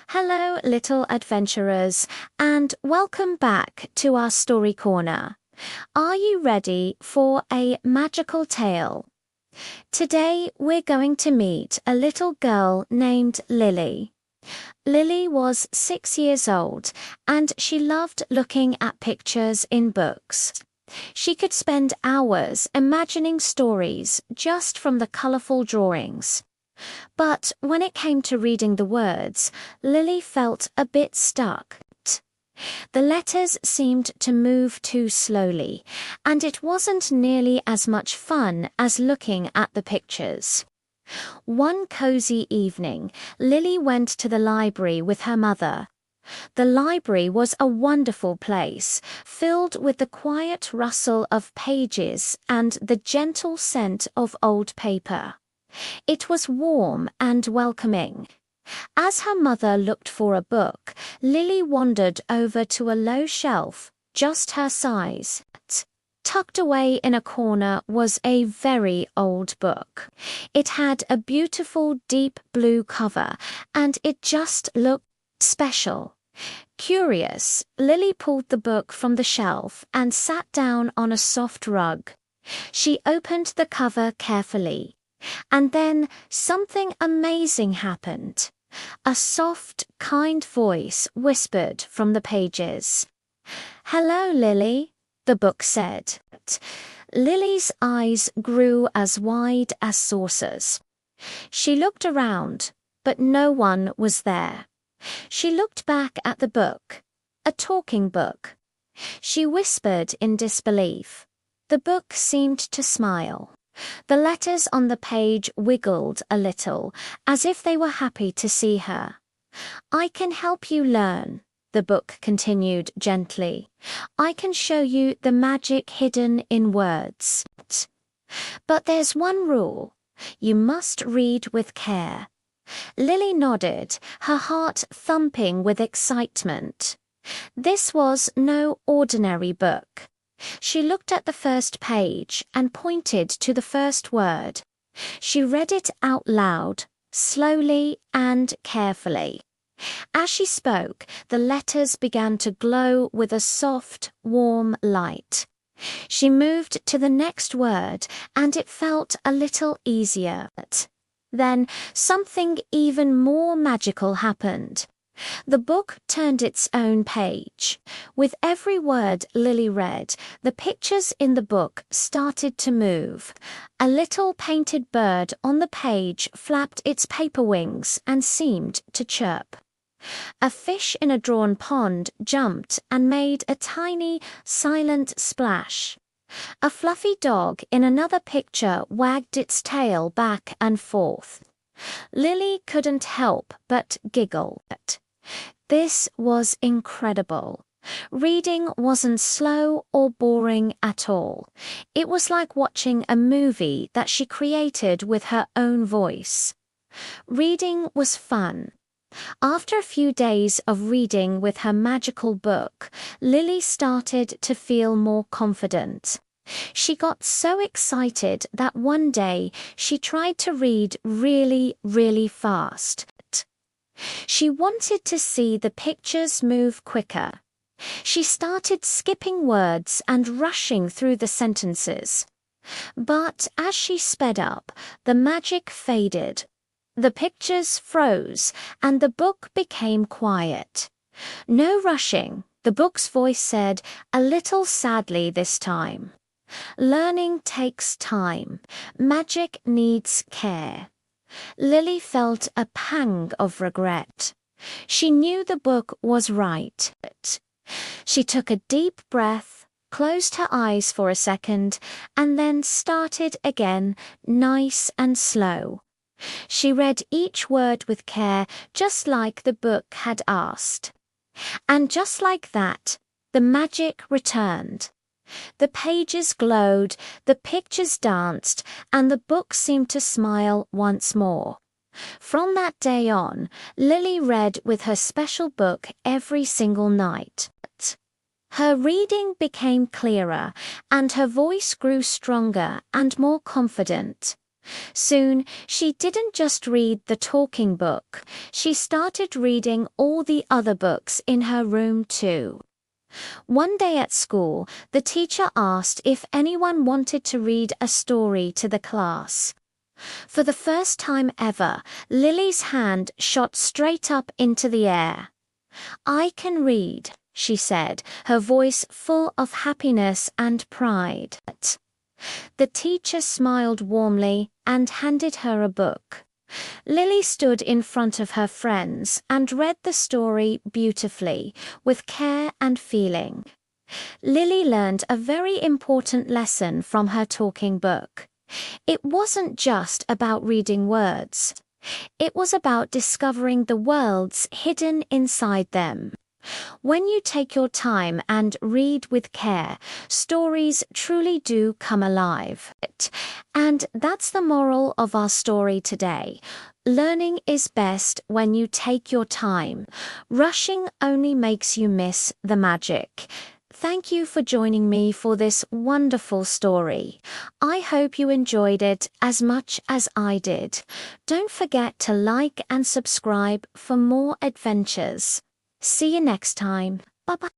Hello, little adventurers, and welcome back to our story corner. Are you ready for a magical tale? Today, we're going to meet a little girl named Lily. Lily was 6 years old, and she loved looking at pictures in books. She could spend hours imagining stories just from the colorful drawings. But when it came to reading the words, Lily felt a bit stuck. The letters seemed to move too slowly, and it wasn't nearly as much fun as looking at the pictures. One cozy evening, Lily went to the library with her mother. The library was a wonderful place, filled with the quiet rustle of pages and the gentle scent of old paper. It was warm and welcoming. As her mother looked for a book, Lily wandered over to a low shelf, just her size. Tucked away in a corner was a very old book. It had a beautiful deep blue cover, and it just looked special. Curious, Lily pulled the book from the shelf and sat down on a soft rug. She opened the cover carefully. And then something amazing happened. A soft, kind voice whispered from the pages. "Hello, Lily," the book said. Lily's eyes grew as wide as saucers. She looked around, but no one was there. She looked back at the book, a talking book. She whispered in disbelief. The book seemed to smile. The letters on the page wiggled a little, as if they were happy to see her. "I can help you learn," the book continued gently. "I can show you the magic hidden in words. But there's one rule. You must read with care." Lily nodded, her heart thumping with excitement. This was no ordinary book. She looked at the first page and pointed to the first word. She read it out loud, slowly and carefully. As she spoke, the letters began to glow with a soft, warm light. She moved to the next word, and it felt a little easier. Then something even more magical happened. The book turned its own page. With every word Lily read, the pictures in the book started to move. A little painted bird on the page flapped its paper wings and seemed to chirp. A fish in a drawn pond jumped and made a tiny, silent splash. A fluffy dog in another picture wagged its tail back and forth. Lily couldn't help but giggle. This was incredible. Reading wasn't slow or boring at all. It was like watching a movie that she created with her own voice. Reading was fun. After a few days of reading with her magical book, Lily started to feel more confident. She got so excited that one day she tried to read really, really fast. She wanted to see the pictures move quicker. She started skipping words and rushing through the sentences. But as she sped up, the magic faded. The pictures froze, and the book became quiet. "No rushing," the book's voice said, a little sadly this time. "Learning takes time. Magic needs care." Lily felt a pang of regret. She knew the book was right. She took a deep breath, closed her eyes for a second, and then started again, nice and slow. She read each word with care, just like the book had asked. And just like that, the magic returned. The pages glowed, the pictures danced, and the book seemed to smile once more. From that day on, Lily read with her special book every single night. Her reading became clearer, and her voice grew stronger and more confident. Soon, she didn't just read the talking book, she started reading all the other books in her room too. One day at school, the teacher asked if anyone wanted to read a story to the class. For the first time ever, Lily's hand shot straight up into the air. "I can read," she said, her voice full of happiness and pride. The teacher smiled warmly and handed her a book. Lily stood in front of her friends and read the story beautifully, with care and feeling. Lily learned a very important lesson from her talking book. It wasn't just about reading words. It was about discovering the worlds hidden inside them. When you take your time and read with care, stories truly do come alive. And that's the moral of our story today. Learning is best when you take your time. Rushing only makes you miss the magic. Thank you for joining me for this wonderful story. I hope you enjoyed it as much as I did. Don't forget to like and subscribe for more adventures. See you next time. Bye-bye.